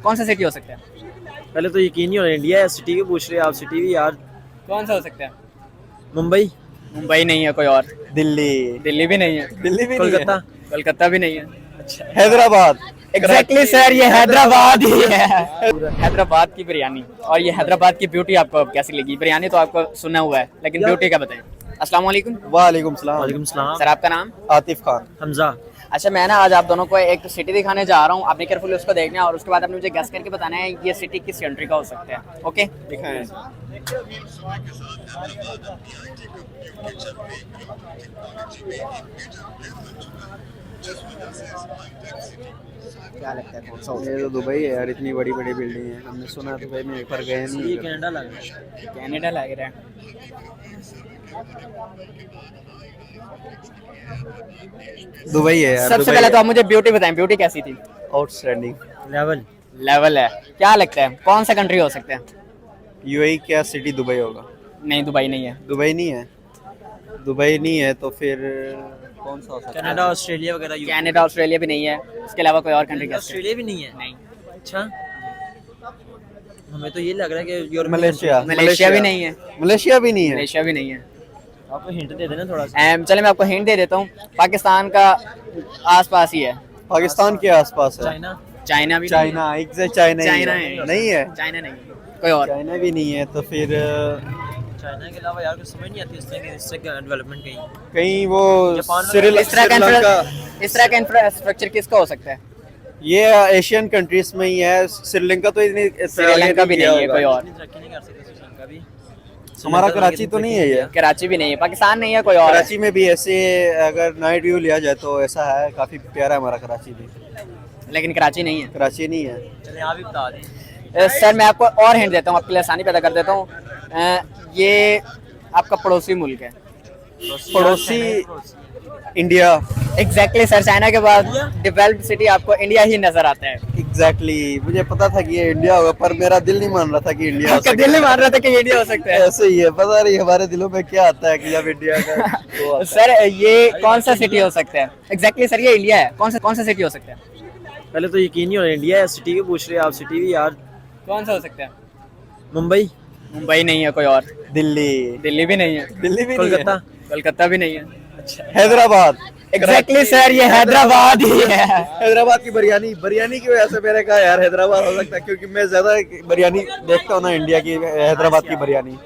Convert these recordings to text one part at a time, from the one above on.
कौन सा सिटी हो सकता है? पहले तो यकीन नहीं हो रहा, इंडिया है, सिटी की पूछ रहे हैं आप, सिटी भी यार। कौन सा हो सकता है? मुंबई। मुंबई नहीं है, कोई और? दिल्ली। दिल्ली भी नहीं है। दिल्ली भी नहीं कोलकाता। है। कोलकाता भी नहीं है। अच्छा, हैदराबाद। एग्जैक्टली सर, ये हैदराबाद ही है। हैदराबाद की बिरयानी। और ये हैदराबाद की ब्यूटी आपको कैसी लगी? बिरयानी तो आपको सुना हुआ है, लेकिन ब्यूटी का बताएं। अस्सलाम वालेकुम। वालेकुम सलाम। वालेकुम सलाम। सर आपका नाम? आतिफ खान। हमजा। अच्छा, मैं ना आज आप दोनों को एक सिटी दिखाने जा रहा हूँ। आपने केयरफुली उसको देखना है और उसके बाद आपने मुझे गेस करके बताना है ये सिटी किस कंट्री का हो सकता है। ओके, दिखाएं। क्या लगता है कौन सा हो ये तो दुबई है यार, इतनी बड़ी बड़ी बिल्डिंग है, हमने सुना दुबई में एक बार गए ये नहीं। कनाडा लग रहा है। सकता है? कनाडा लग रहा है। दुबई है यार। सबसे पहले तो आप मुझे ब्यूटी बताएं, ब्यूटी कैसी थी? आउटस्टैंडिंग। लेवल। लेवल है। क्या लगता है कौन सा कंट्री हो सकता है? यूएई क्या सिटी दुबई होगा? नहीं, दुबई नहीं है। दुबई नहीं है। दुबई नहीं है तो फिर कौन सा हो सकता है? कनाडा, ऑस्ट्रेलिया वगैरह। कनाडा, ऑस्ट्रेलिया भी नहीं है। इसके अलावा कोई और कंट्री कैसे? ऑस्ट्रेलिया भी नहीं है। नहीं। अच्छा, हमें तो ये लग रहा है कि यूरोप। मलेशिया। मलेशिया भी नहीं है। मलेशिया भी नहीं है। मलेशिया भी नहीं है। आपको हिंट दे देना थोड़ा सा। चले मैं आपको हिंट दे देता हूँ। पाकिस्तान का आसपास ही है। पाकिस्तान के आसपास है। चाइना। चाइना भी नहीं चाइना, एग्जैक्ट चाइना ही चाइना है। है। नहीं है। है। चाइना नहीं है। कोई और? चाइना भी नहीं है तो फिर चाइना के अलावा यार कुछ समझ नहीं आती इससे डेवलपमेंट कहीं। कहीं वो जापान में श्रीलंका। इस तरह का इंफ्रास्ट्रक्चर किसका हो सकता है? ये एशियन कंट्रीज में ही है। श्रीलंका तो इतनी श्रीलंका भी नहीं है। कोई और? इतनी तरक्की नहीं कर सकते श्रीलंका भी। हमारा कराची तो नहीं है ये। कराची भी नहीं है। पाकिस्तान नहीं है। कोई और? कराची में भी ऐसे अगर नाइट व्यू लिया जाए तो ऐसा है, काफी प्यारा है हमारा कराची भी। लेकिन कराची नहीं है। कराची नहीं है। चलिए आप ही बता दें। सर मैं आपको और हिंट देता हूँ, आपके लिए आसानी पैदा कर देता हूँ। ये आपका पड़ोसी मुल्क है। पड़ोसी इंडिया। एग्जैक्टली सर, चाइना के बाद डेवलप्ड सिटी आपको इंडिया ही नजर आता है। एग्जैक्टली, मुझे पता था कि ये इंडिया होगा पर मेरा दिल नहीं मान रहा था कि इंडिया हो आपका सकता दिल नहीं मान रहा था कि इंडिया हो सकता है। है। ऐसे ही है, पता नहीं हमारे दिलों में क्या आता है कि जब इंडिया का वो आता सर ये कौन सा सिटी हो सकता है? एग्जैक्टली सर, ये इंडिया है। कौन सा सिटी हो सकता है? पहले तो यकीन नहीं हो रहा, इंडिया है, सिटी की पूछ रहे हैं आप, सिटी भी यार। कौन सा हो सकता है? मुंबई। मुंबई नहीं है। कोई और? है। दिल्ली। दिल्ली भी नहीं है। दिल्ली भी नहीं कोलकाता। है। कोलकाता भी नहीं है। अच्छा, हैदराबाद। एग्जैक्टली सर, ये हैदराबाद ही है। हैदराबाद की बिरयानी, बिरयानी की वजह से मैंने कहा यार हैदराबाद हो सकता है, क्योंकि मैं ज्यादा बिरयानी देखता हूँ ना इंडिया की, हैदराबाद की बिरयानी।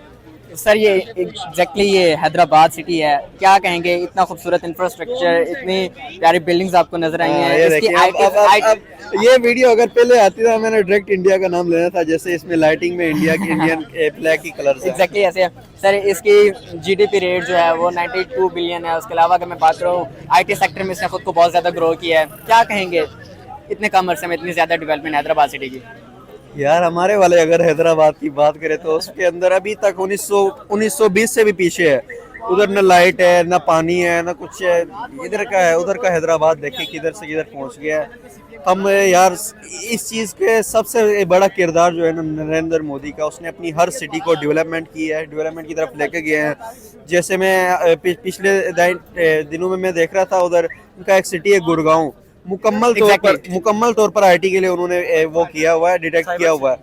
सर ये एग्जैक्टली ये हैदराबाद सिटी है। क्या कहेंगे, इतना खूबसूरत इंफ्रास्ट्रक्चर, इतनी प्यारी बिल्डिंग्स आपको नजर आई हैं। ये इसकी देखिए, अब ये वीडियो अगर पहले आती था मैंने डायरेक्ट इंडिया का नाम लेना था, जैसे इसमें लाइटिंग में इंडिया की इंडियन फ्लैग की कलर्स है। एग्जैक्टली ऐसे है सर। इसकी जीडीपी रेट जो है वो 92 बिलियन है। उसके अलावा अगर मैं बात करूँ आईटी सेक्टर में इसने खुद को बहुत ज़्यादा ग्रो किया है। क्या कहेंगे इतने कम अरसे में इतनी ज़्यादा डेवलपमेंट हैदराबाद सिटी की? यार हमारे वाले अगर हैदराबाद की बात करें तो उसके अंदर अभी तक 1920 से भी पीछे है। उधर न लाइट है, न पानी है, न कुछ है। इधर का है, उधर का हैदराबाद देखें किधर से किधर पहुंच गया है। हम यार इस चीज़ के सबसे बड़ा किरदार जो है ना नरेंद्र मोदी का, उसने अपनी हर सिटी को डेवलपमेंट की है, डेवलपमेंट की तरफ लेके गए हैं। जैसे मैं पिछले दिनों में मैं देख रहा था, उधर उनका एक सिटी है गुड़गांव, मुकम्मल तौर पर आईटी के लिए उन्होंने वो किया हुआ है, डिटेक्ट किया हुआ है।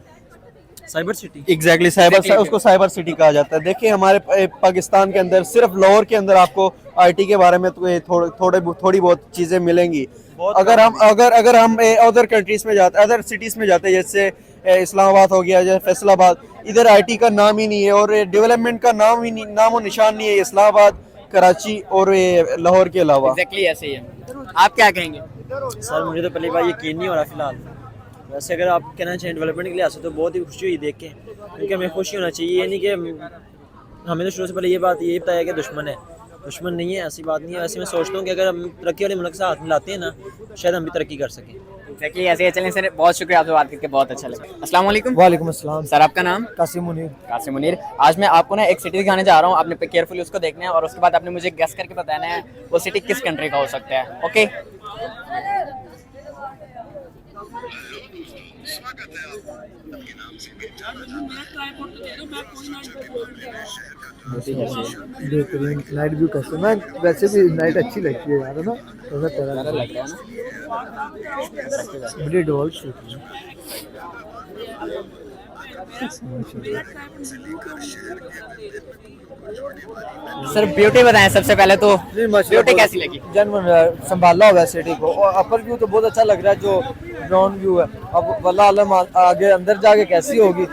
Cyber city. एग्जैक्टली उसको साइबर सिटी कहा जाता है। देखिए हमारे पाकिस्तान के अंदर सिर्फ लाहौर के अंदर आपको आईटी के बारे में तो थोड़ी बहुत चीजें मिलेंगी। अगर हम अदर कंट्रीज में जाते, अदर सिटीज में जाते, जैसे इस्लामाबाद हो गया, जैसे फैसलाबाद, इधर आईटी का नाम ही नहीं है और डेवलपमेंट का नाम और निशान नहीं है इस्लामाबाद, कराची और लाहौर के अलावा। एग्जैक्टली ऐसे ही है। आप क्या कहेंगे? सर मुझे तो पहली बार यकीन नहीं हो रहा फिलहाल। वैसे अगर आप कहना चाहें डेवलपमेंट के लिए आसे तो बहुत ही खुशी हुई देख के, क्योंकि हमें खुशी होना चाहिए। ये नहीं कि हमें तो शुरू से पहले ये बात यही बताया कि दुश्मन है, दुश्मन नहीं है, ऐसी बात नहीं है। वैसे मैं सोचता हूँ कि अगर हम तरक्की वाले मुल्क से हाथ मिलाते हैं ना, शायद हम भी तरक्की कर सकें। एग्जैक्टली ऐसे ही। चलें सर, बहुत शुक्रिया, आपसे बात करके बहुत अच्छा लगा। अस्सलाम वालेकुम। वालेकुम अस्सलाम। सर आपका नाम? कासिम मुनीर। कासिम मुनीर। आज मैं आपको ना एक सिटी दिखाने जा रहा हूँ, आपने केयरफुली उसको देखना है और उसके बाद आपने मुझे गेस करके बताना है वो सिटी किस कंट्री का हो सकता है। ओके, बेहतरीन नाइट व्यू कैसे, मैं वैसे भी नाइट अच्छी लगती है यार, है ना, थोड़ा प्यारा लग रहा है ना। बड़ी डोल शूट है। सर ब्यूटी बताएं सबसे पहले तो, ब्यूटी कैसी लगी? जनवन संभाला हुआ है सिटी को, और अपर व्यू तो बहुत अच्छा लग रहा है, जो ग्राउंड व्यू है। अब वल्लाह आलम आगे अंदर जाके कैसी होगी।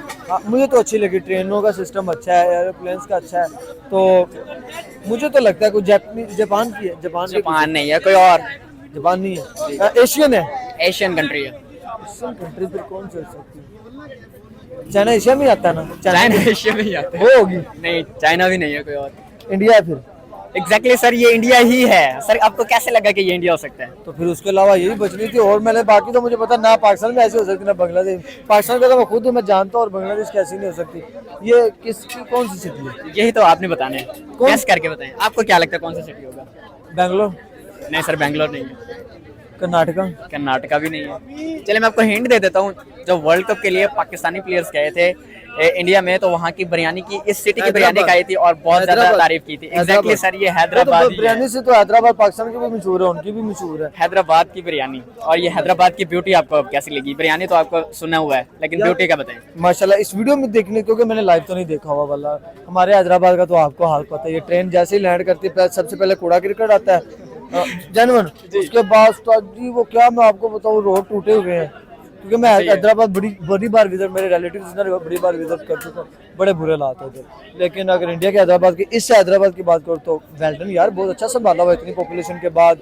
मुझे तो अच्छी लगी, ट्रेनों का सिस्टम अच्छा है, एरोप्लेन्स का अच्छा है, तो मुझे तो लगता है कोई जापान की है। जापान नहीं है, कोई और जापान नहीं है, एशियन है। एशियन कंट्री है। एशियन कंट्री फिर कौन सी हो सकती है? चाइना एशिया में आता है ना? चाइना एशिया में ही आते हैं। वो होगी। नहीं, चाइना भी नहीं है, कोई और। इंडिया है फिर? एग्जैक्टली सर, ये इंडिया ही है। सर आपको कैसे लगा कि ये इंडिया हो सकता है? तो फिर उसके अलावा यही बचनी थी, और मैंने बाकी तो मुझे पता ना पाकिस्तान में ऐसी हो सकती ना बांग्लादेश। पाकिस्तान का तो मैं खुद हूँ, मैं जानता हूँ, और बांग्लादेश कैसी नहीं हो सकती। ये कौन सी सिटी है? यही तो आपने बताना है, गैस करके बताएं। आपको क्या लगता है कौन सा सिटी होगा? बैंगलोर? नहीं सर, बैंगलोर नहीं है। कर्नाटका? कर्नाटका भी नहीं है। चलिए मैं आपको हिंट दे देता हूँ। जब वर्ल्ड कप के लिए पाकिस्तानी प्लेयर्स गए थे इंडिया में, तो वहाँ की बिरयानी की, इस सिटी की बिरयानी खाई थी और बहुत ज्यादा तारीफ की थी। एग्जैक्टली सर, ये हैदराबाद ही है। बिरयानी से तो हैदराबाद पाकिस्तान की भी मशहूर है, उनकी भी मशहूर है हैदराबाद की बिरयानी। और ये हैदराबाद की ब्यूटी आपको कैसी लगी? बिरयानी तो आपको सुना हुआ है, लेकिन ब्यूटी का बताएं। माशाल्लाह। इस वीडियो में देखने, क्योंकि मैंने लाइव तो नहीं देखा हुआ वाला, हमारे हैदराबाद का तो आपको हाल पता है। ये ट्रेन जैसे ही लैंड करती है, सबसे पहले कूड़ा क्रिकेट आता है जनवन, उसके बाद तो जी वो क्या मैं आपको बताऊँ, रोड टूटे हुए हैं। क्योंकि मैं हैदराबाद बड़ी बार विजिट, मेरे रिलेटिव्स बड़ी बार विजिट कर चुका हूँ, बड़े बुरे हालात होते हैं। लेकिन अगर इंडिया के हैदराबाद की, इस हैदराबाद की बात करो तो वेल्डन यार, बहुत अच्छा संभाला हुआ इतनी पॉपुलेशन के बाद।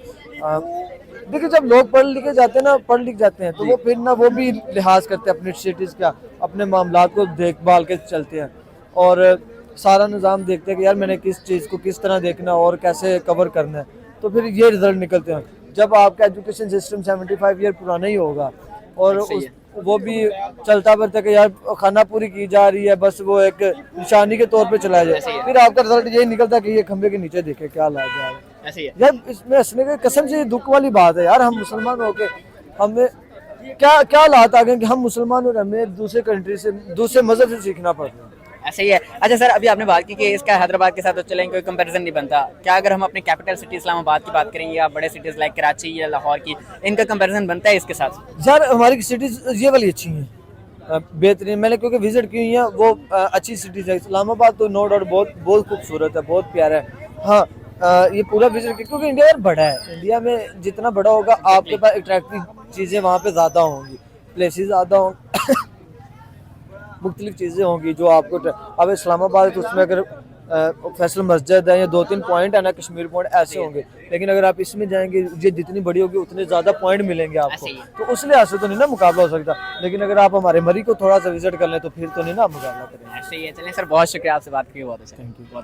देखिए जब लोग पढ़ लिख जाते हैं, तो वो फिर ना वो भी लिहाज करते हैं अपनी सिटीज़ का, अपने मामलात को देखभाल के चलते हैं, और सारा निज़ाम देखते हैं कि यार मैंने किस चीज़ को किस तरह देखना है और कैसे कवर करना है, तो फिर ये रिजल्ट निकलते हैं। जब आपका एजुकेशन सिस्टम 75 ईयर पुराना ही होगा, और वो भी चलता फिरता कि यार खाना पूरी की जा रही है, बस वो एक निशानी के तौर पे चलाया जाए, फिर आपका रिजल्ट यही निकलता कि ये खंबे के नीचे देखे क्या ला जा रहा है। यार इसमें हंसने के कसम से दुख वाली बात है यार, हम मुसलमान होके हमें क्या हालात आ गए कि हम मुसलमान और हमें दूसरे कंट्री से, दूसरे मजहब से सीखना पड़ रहा है। ऐसे ही है। अच्छा सर, अभी आपने बात की कि इसका हैदराबाद के साथ तो चलेंगे, कोई कंपैरिजन नहीं बनता। क्या अगर हम अपने कैपिटल सिटी इस्लामाबाद की बात करें, या बड़े सिटीज लाइक कराची या लाहौर की, इनका कंपैरिजन बनता है इसके साथ? यार हमारी सिटीज ये वाली अच्छी हैं, बेहतरीन। मैंने क्योंकि विजिट की हुई है, वो अच्छी सिटीज है। इस्लामाबाद तो नो डाउट बहुत खूबसूरत है, बहुत प्यारा है। हाँ, ये पूरा विजिट किया क्योंकि इंडिया यार बड़ा है। इंडिया में जितना बड़ा होगा, आपके पास अट्रैक्टिव चीज़ें वहाँ पे ज़्यादा होंगी, प्लेसेस ज़्यादा होंगे, मुख्तलिफ चीज़ें होंगी जो आपको। अब इस्लामाबाद तो उसमें अगर फैसल मस्जिद है या 2-3 पॉइंट है ना, कश्मीर पॉइंट ऐसे होंगे, लेकिन अगर आप इसमें जाएंगे, ये जितनी बड़ी होगी उतने ज़्यादा पॉइंट मिलेंगे आपको, तो उस लिहाज से तो नहीं ना मुकाबला हो सकता। लेकिन अगर आप हमारे मरी को थोड़ा सा विजिट कर लें तो फिर तो नहीं ना मुकाबला करेंगे। ऐसे ही है। चलिए सर, बहुत शुक्रिया, आपसे बात की, बहुत अच्छा। Thank you.